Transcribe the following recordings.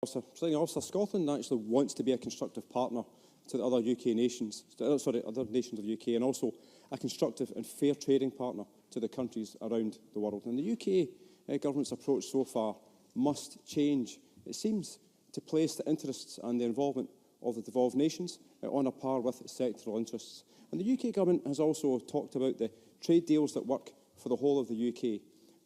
Presiding Officer, Scotland actually wants to be a constructive partner to the other UK nations, other nations of the UK, and also a constructive and fair trading partner to the countries around the world. And the UK government's approach so far must change, it seems, to place the interests and the involvement of the devolved nations on a par with sectoral interests. And the UK government has also talked about the trade deals that work for the whole of the UK.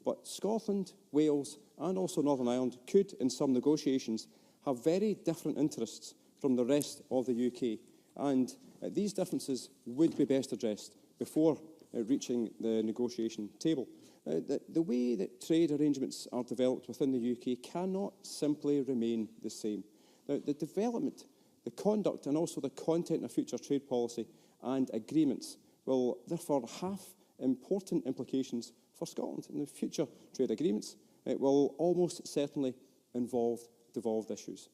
But Scotland, Wales and also Northern Ireland could, in some negotiations, have very different interests from the rest of the UK. And these differences would be best addressed before reaching the negotiation table. The way that trade arrangements are developed within the UK cannot simply remain the same. Now, the development, the conduct and also the content of future trade policy and agreements will therefore have important implications for Scotland. And the future trade agreements will almost certainly involve devolved issues.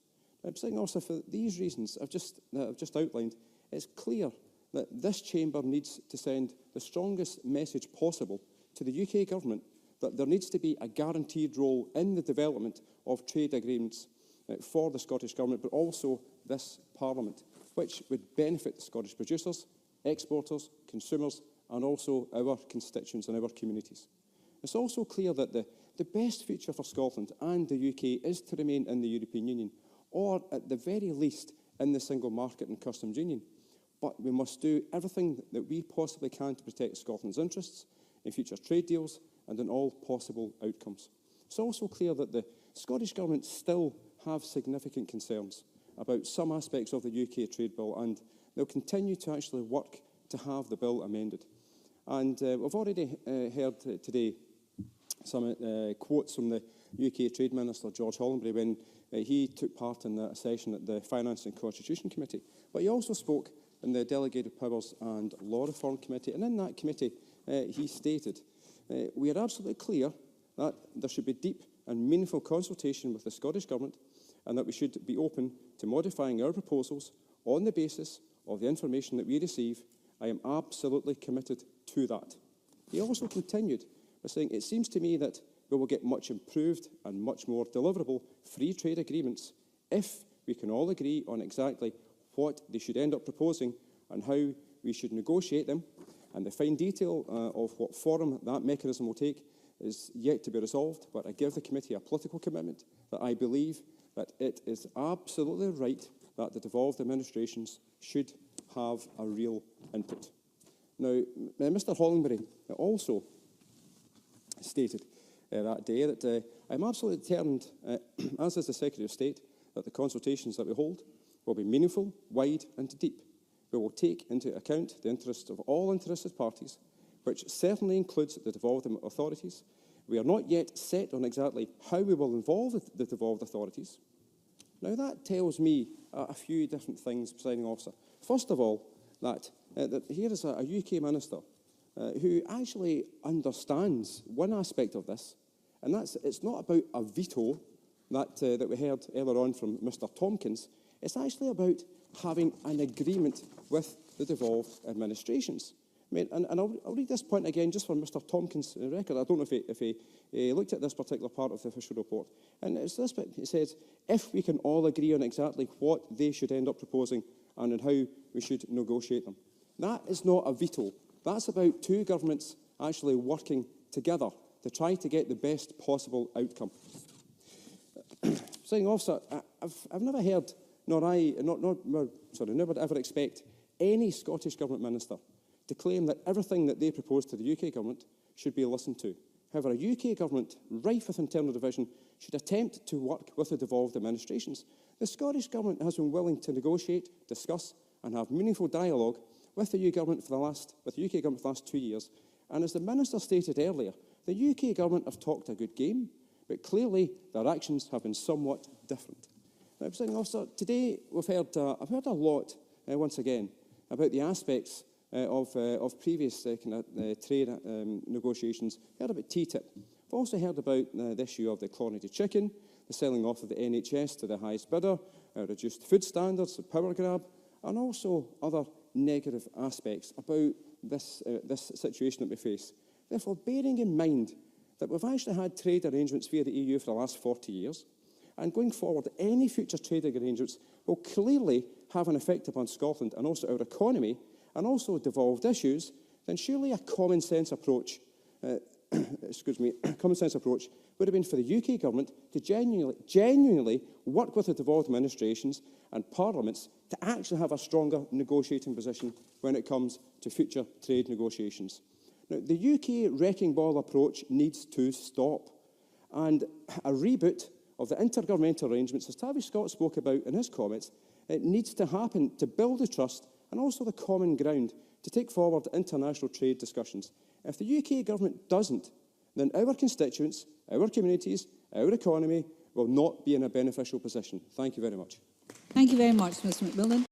I'm saying also for these reasons I've just outlined, it's clear that this chamber needs to send the strongest message possible to the UK government that there needs to be a guaranteed role in the development of trade agreements for the Scottish Government, but also this Parliament, which would benefit the Scottish producers, exporters, consumers, and also our constituents and our communities. It's also clear that the best future for Scotland and the UK is to remain in the European Union, or at the very least in the single market and customs union. But we must do everything that we possibly can to protect Scotland's interests in future trade deals and in all possible outcomes. It's also clear that the Scottish Government still have significant concerns about some aspects of the UK trade bill, and they'll continue to actually work to have the bill amended. And we've already heard today some quotes from the UK Trade Minister, George Hollenbury, when he took part in a session at the Finance and Constitution Committee. But he also spoke in the Delegated Powers and Law Reform Committee, and in that committee he stated, "We are absolutely clear that there should be deep and meaningful consultation with the Scottish Government, and that we should be open to modifying our proposals on the basis of the information that we receive. I am absolutely committed to that." He also continued by saying, "It seems to me that we will get much improved and much more deliverable free trade agreements if we can all agree on exactly what they should end up proposing and how we should negotiate them. And the fine detail of what form that mechanism will take is yet to be resolved, but I give the committee a political commitment that I believe that it is absolutely right that the devolved administrations should have a real input." Now, Mr Hollenbury also stated that day that I'm absolutely determined, as is the Secretary of State, that the consultations that we hold will be meaningful, wide and deep. We will take into account the interests of all interested parties, which certainly includes the devolved authorities. We are not yet set on exactly how we will involve the devolved authorities. Now that tells me a few different things, Presiding Officer. First of all, that here is a UK minister who actually understands one aspect of this, and that's it's not about a veto that we heard earlier on from Mr Tompkins. It's actually about having an agreement with the devolved administrations. I mean, and I'll read this point again just for Mr Tompkins' record. I don't know if he looked at this particular part of the official report. And it's this bit. It says, "If we can all agree on exactly what they should end up proposing and on how we should negotiate them." That is not a veto. That's about two governments actually working together to try to get the best possible outcome. Presiding Officer, I've never heard, never ever expect any Scottish Government minister to claim that everything that they propose to the UK Government should be listened to. However, a UK Government rife with internal division should attempt to work with the devolved administrations. The Scottish Government has been willing to negotiate, discuss and have meaningful dialogue with the UK Government for the last 2 years. And as the Minister stated earlier, the UK Government have talked a good game, but clearly their actions have been somewhat different. Now, Presiding Officer, today I've heard a lot, once again, about the aspects of previous trade negotiations. Heard about TTIP. I've also heard about the issue of the chlorinated chicken, the selling off of the NHS to the highest bidder, reduced food standards, the power grab, and also other negative aspects about this situation that we face. Therefore, bearing in mind that we've actually had trade arrangements via the EU for the last 40 years, And going forward, any future trading arrangements will clearly have an effect upon Scotland and also our economy, and also devolved issues, then surely a common sense approach, common sense approach would have been for the UK government to genuinely work with the devolved administrations and parliaments to actually have a stronger negotiating position when it comes to future trade negotiations. Now, the UK wrecking ball approach needs to stop, and a reboot of the intergovernmental arrangements, as Tavish Scott spoke about in his comments, it needs to happen to build the trust and also the common ground to take forward international trade discussions. If the UK government doesn't, then our constituents, our communities, our economy will not be in a beneficial position. Thank you very much. Thank you very much, Mr. McMillan.